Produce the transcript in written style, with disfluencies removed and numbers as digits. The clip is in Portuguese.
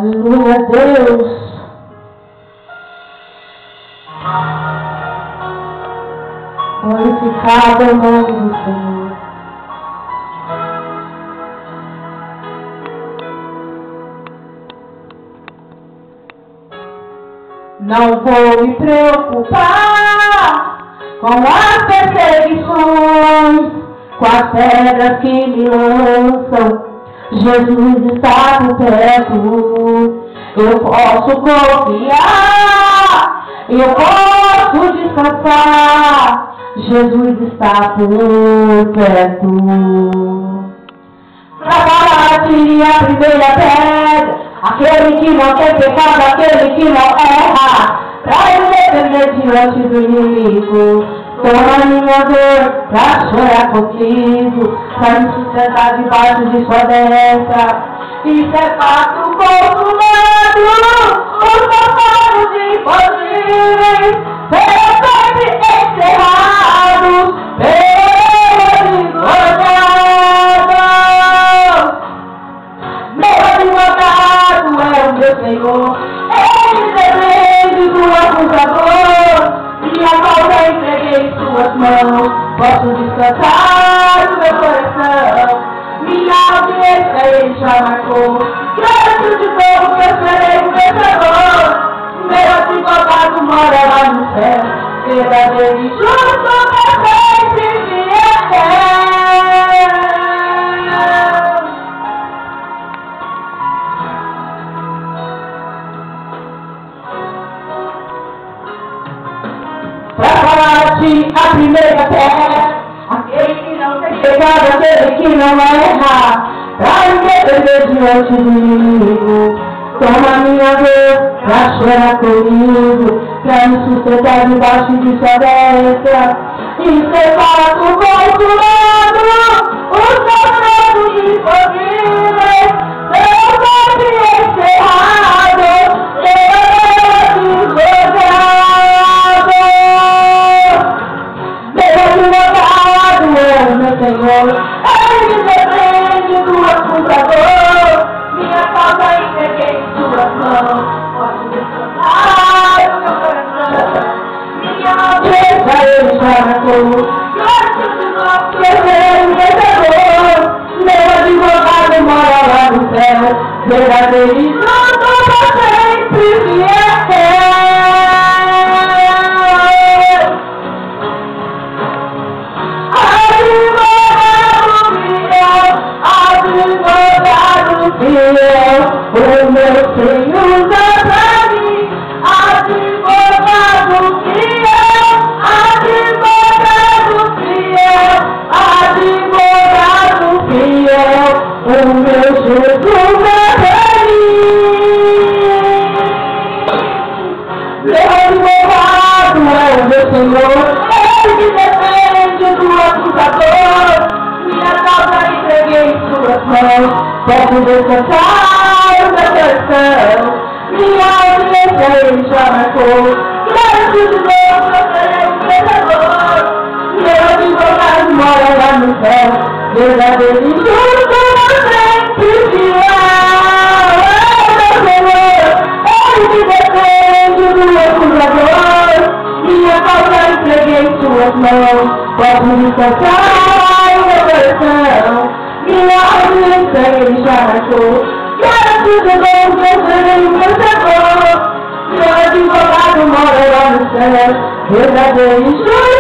Aleluia, Deus. Glorificado é o nome do Senhor. Não vou me preocupar com as perseguições, com as pedras que me lançam. Jesus está por perto. Eu posso confiar, eu posso descansar. Jesus está por perto. Pra parar a primeira pedra, aquele que não tem pecado, aquele que não erra, pra eu defender diante do inimigo. Toma minha dor pra chorar contigo, pra me sustentar debaixo de sua destra. Isso é fato consumado, os passados impossíveis serão sempre encerrados pelo advogado. Meu advogado é o meu Senhor, ele defende do acusador. Minha causa entreguei em suas mãos, posso descansar no meu coração. Minha audiência ele já marcou, diante de novo eu serei o vencedor. Meu advogado mora lá no céu, verdadeiro e justo pra sempre fiel. Pra falar-te a primeira pedra, aquele que não tem pecado, aquele que não erra, pra me defender diante do inimigo. Toma minha dor pra chorar comigo, pra me sustentar debaixo de sua destra. Isso é fato consumado, os passados impossíveis serão sempre encerrados pelo advogado. Meu advogado é o meu Senhor, ele me defende do acusador. Minha causa entreguei em suas mãos, pode descansar no meu coração. Minha audiência ele já marcou, diante de novo eu serei o vencedor. Meu advogado mora lá no céu, verdadeiro e justo pra sempre fiel. O meu Senhor dá pra mim, advogado fiel, advogado fiel, advogado fiel, o meu Jesus dá pra mim. Meu advogado é o meu Senhor, ele me defende do acusador. Minha causa entreguei em suas mãos, posso descansar o meu coração. Minha audiência ele já marcou, diante de novo eu serei o vencedor. Meu advogado mora lá no céu, verdadeiro e justo pra sempre fiel. Meu Senhor, ele me defende do acusador. Minha causa entreguei em suas mãos, posso descansar o meu coração. Minha audiência ele já marcou, diante de novo eu serei o vencedor. Meu advogado mora lá no céu, verdadeiro e justo.